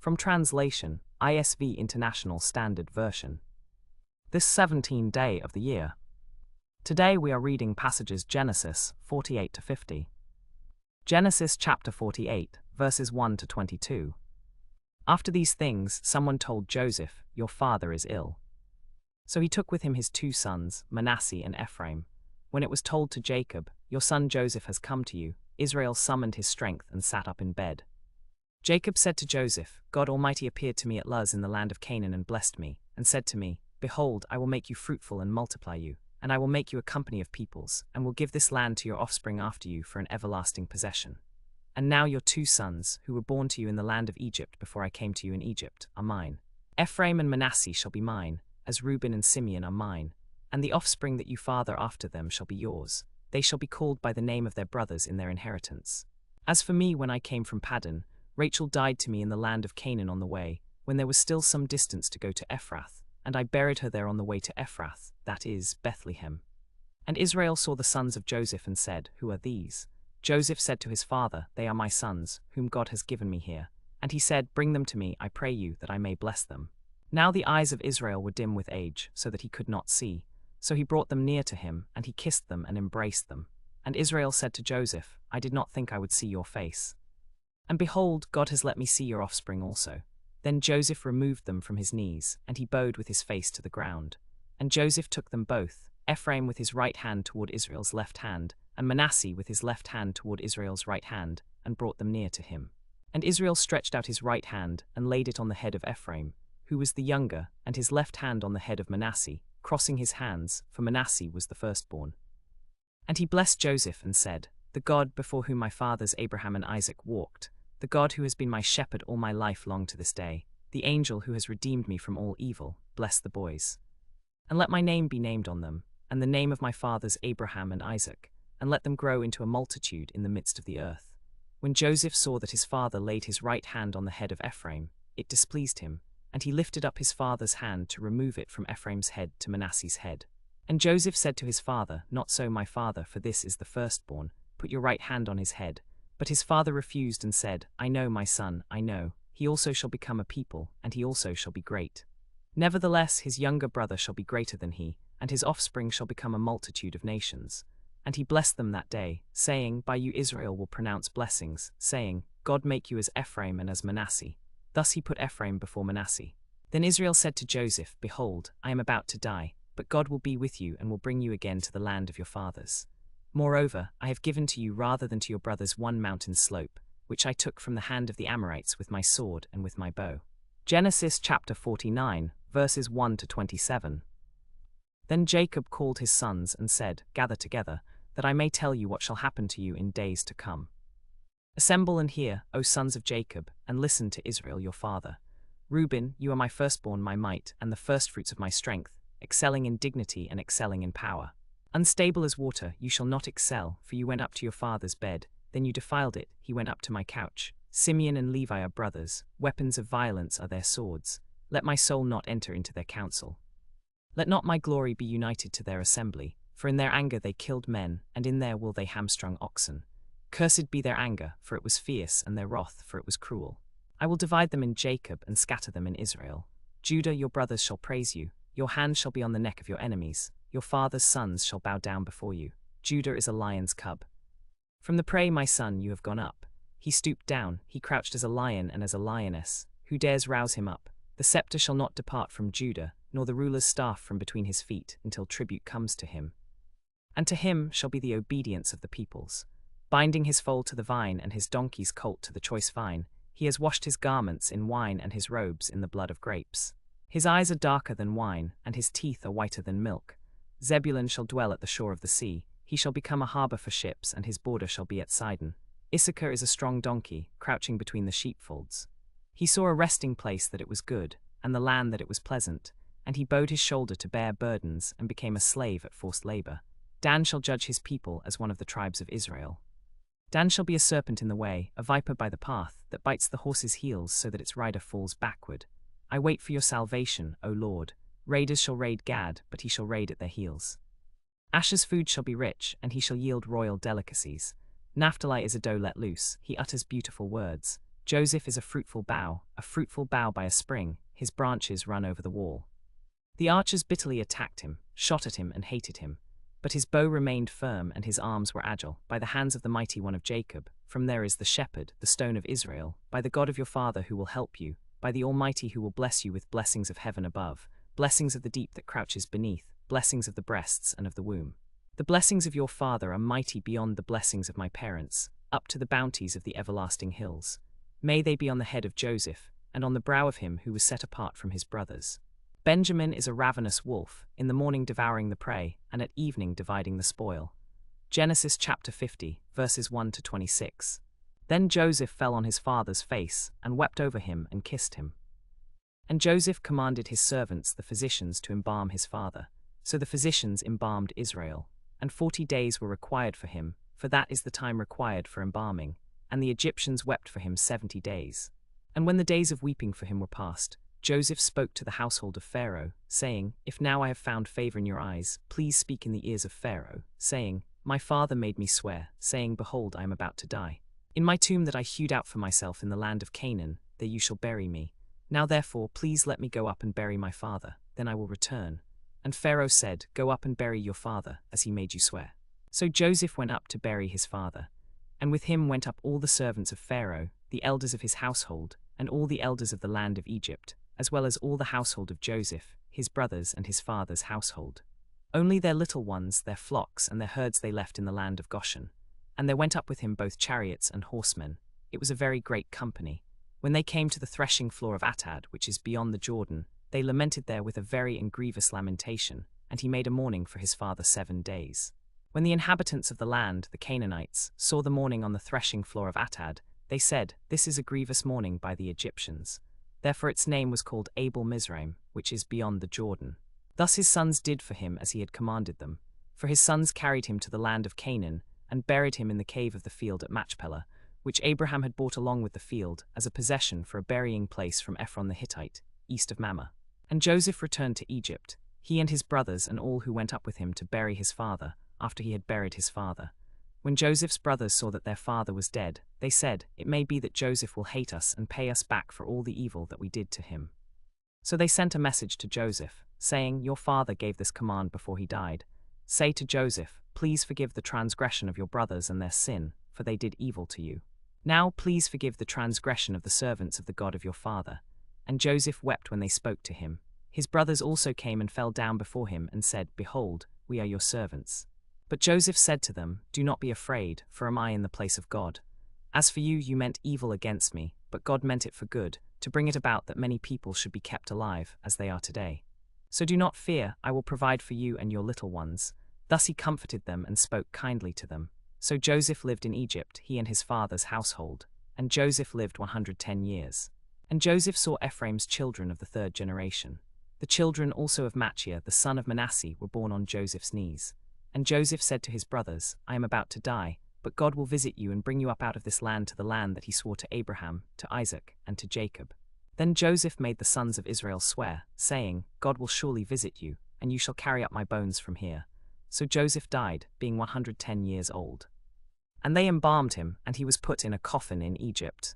From translation, ISV International Standard Version. This 17th day of the year. Today we are reading passages Genesis 48 to 50. Genesis chapter 48, verses 1 to 22. After these things, someone told Joseph, "Your father is ill." So he took with him his 2 sons, Manasseh and Ephraim. When it was told to Jacob, "Your son Joseph has come to you," Israel summoned his strength and sat up in bed. Jacob said to Joseph, "God Almighty appeared to me at Luz in the land of Canaan and blessed me, and said to me, 'Behold, I will make you fruitful and multiply you, and I will make you a company of peoples, and will give this land to your offspring after you for an everlasting possession.' And now your 2 sons, who were born to you in the land of Egypt before I came to you in Egypt, are mine. Ephraim and Manasseh shall be mine, as Reuben and Simeon are mine, and the offspring that you father after them shall be yours. They shall be called by the name of their brothers in their inheritance. As for me, when I came from Paddan, Rachel died to me in the land of Canaan on the way, when there was still some distance to go to Ephrath, and I buried her there on the way to Ephrath, that is, Bethlehem. And Israel saw the sons of Joseph and said, 'Who are these?' Joseph said to his father, 'They are my sons, whom God has given me here.' And he said, 'Bring them to me, I pray you, that I may bless them.' Now the eyes of Israel were dim with age, so that he could not see. So he brought them near to him, and he kissed them and embraced them. And Israel said to Joseph, 'I did not think I would see your face. And behold, God has let me see your offspring also.' Then Joseph removed them from his knees, and he bowed with his face to the ground. And Joseph took them both, Ephraim with his right hand toward Israel's left hand, and Manasseh with his left hand toward Israel's right hand, and brought them near to him. And Israel stretched out his right hand, and laid it on the head of Ephraim, who was the younger, and his left hand on the head of Manasseh, crossing his hands, for Manasseh was the firstborn. And he blessed Joseph and said, 'The God before whom my fathers Abraham and Isaac walked, the God who has been my shepherd all my life long to this day, the angel who has redeemed me from all evil, bless the boys. And let my name be named on them, and the name of my fathers Abraham and Isaac, and let them grow into a multitude in the midst of the earth.' When Joseph saw that his father laid his right hand on the head of Ephraim, it displeased him, and he lifted up his father's hand to remove it from Ephraim's head to Manasseh's head. And Joseph said to his father, 'Not so, my father, for this is the firstborn. Put your right hand on his head.' But his father refused and said, 'I know, my son, I know. He also shall become a people, and he also shall be great. Nevertheless, his younger brother shall be greater than he, and his offspring shall become a multitude of nations.' And he blessed them that day, saying, 'By you Israel will pronounce blessings, saying, God make you as Ephraim and as Manasseh.' Thus he put Ephraim before Manasseh. Then Israel said to Joseph, 'Behold, I am about to die, but God will be with you and will bring you again to the land of your fathers. Moreover, I have given to you rather than to your brothers one mountain slope, which I took from the hand of the Amorites with my sword and with my bow.'" Genesis chapter 49, verses 1 to 27. Then Jacob called his sons and said, "Gather together, that I may tell you what shall happen to you in days to come. Assemble and hear, O sons of Jacob, and listen to Israel your father. Reuben, you are my firstborn, my might, and the firstfruits of my strength, excelling in dignity and excelling in power. Unstable as water, you shall not excel, for you went up to your father's bed, then you defiled it, he went up to my couch. Simeon and Levi are brothers, weapons of violence are their swords. Let my soul not enter into their counsel. Let not my glory be united to their assembly, for in their anger they killed men, and in their will they hamstrung oxen. Cursed be their anger, for it was fierce, and their wrath, for it was cruel. I will divide them in Jacob and scatter them in Israel. Judah, your brothers shall praise you, your hand shall be on the neck of your enemies, your father's sons shall bow down before you. Judah is a lion's cub. From the prey, my son, you have gone up. He stooped down, he crouched as a lion and as a lioness. Who dares rouse him up? The scepter shall not depart from Judah, nor the ruler's staff from between his feet, until tribute comes to him. And to him shall be the obedience of the peoples. Binding his foal to the vine and his donkey's colt to the choice vine, he has washed his garments in wine and his robes in the blood of grapes. His eyes are darker than wine, and his teeth are whiter than milk. Zebulun shall dwell at the shore of the sea, he shall become a harbor for ships, and his border shall be at Sidon. Issachar is a strong donkey, crouching between the sheepfolds. He saw a resting place that it was good, and the land that it was pleasant, and he bowed his shoulder to bear burdens, and became a slave at forced labor. Dan shall judge his people as one of the tribes of Israel. Dan shall be a serpent in the way, a viper by the path, that bites the horse's heels so that its rider falls backward. I wait for your salvation, O Lord. Raiders shall raid Gad, but he shall raid at their heels. Asher's food shall be rich, and he shall yield royal delicacies. Naphtali is a doe let loose, he utters beautiful words. Joseph is a fruitful bough by a spring, his branches run over the wall. The archers bitterly attacked him, shot at him and hated him. But his bow remained firm and his arms were agile, by the hands of the mighty one of Jacob. From there is the shepherd, the stone of Israel, by the God of your father who will help you, by the Almighty who will bless you with blessings of heaven above, blessings of the deep that crouches beneath, blessings of the breasts and of the womb. The blessings of your father are mighty beyond the blessings of my parents, up to the bounties of the everlasting hills. May they be on the head of Joseph, and on the brow of him who was set apart from his brothers. Benjamin is a ravenous wolf, in the morning devouring the prey, and at evening dividing the spoil. Genesis chapter 50, verses 1 to 26. Then Joseph fell on his father's face, and wept over him and kissed him. And Joseph commanded his servants the physicians to embalm his father. So the physicians embalmed Israel, and 40 days were required for him, for that is the time required for embalming, and the Egyptians wept for him 70 days. And when the days of weeping for him were past, Joseph spoke to the household of Pharaoh, saying, If now I have found favor in your eyes, please speak in the ears of Pharaoh, saying, My father made me swear, saying, Behold, I am about to die. In my tomb that I hewed out for myself in the land of Canaan, there you shall bury me. Now therefore, please let me go up and bury my father, then I will return. And Pharaoh said, Go up and bury your father, as he made you swear. So Joseph went up to bury his father. And with him went up all the servants of Pharaoh, the elders of his household, and all the elders of the land of Egypt, as well as all the household of Joseph, his brothers and his father's household. Only their little ones, their flocks, and their herds they left in the land of Goshen. And there went up with him both chariots and horsemen. It was a very great company. When they came to the threshing floor of Atad, which is beyond the Jordan, they lamented there with a very and grievous lamentation, and he made a mourning for his father 7 days. When the inhabitants of the land, the Canaanites, saw the mourning on the threshing floor of Atad, they said, This is a grievous mourning by the Egyptians. Therefore its name was called Abel Mizraim, which is beyond the Jordan. Thus his sons did for him as he had commanded them. For his sons carried him to the land of Canaan, and buried him in the cave of the field at Machpelah, which Abraham had bought along with the field, as a possession for a burying place from Ephron the Hittite, east of Mamre. And Joseph returned to Egypt, he and his brothers and all who went up with him to bury his father, after he had buried his father. When Joseph's brothers saw that their father was dead, they said, It may be that Joseph will hate us and pay us back for all the evil that we did to him. So they sent a message to Joseph, saying, Your father gave this command before he died. Say to Joseph, Please forgive the transgression of your brothers and their sin, for they did evil to you. Now please forgive the transgression of the servants of the God of your father. And Joseph wept when they spoke to him. His brothers also came and fell down before him and said, Behold, we are your servants. But Joseph said to them, Do not be afraid, for am I in the place of God? As for you, you meant evil against me, but God meant it for good, to bring it about that many people should be kept alive, as they are today. So do not fear, I will provide for you and your little ones. Thus he comforted them and spoke kindly to them. So Joseph lived in Egypt, he and his father's household. And Joseph lived 110 years. And Joseph saw Ephraim's children of the 3rd generation. The children also of Machir, the son of Manasseh, were born on Joseph's knees. And Joseph said to his brothers, I am about to die, but God will visit you and bring you up out of this land to the land that he swore to Abraham, to Isaac, and to Jacob. Then Joseph made the sons of Israel swear, saying, God will surely visit you, and you shall carry up my bones from here. So Joseph died, being 110 years old. And they embalmed him, and he was put in a coffin in Egypt.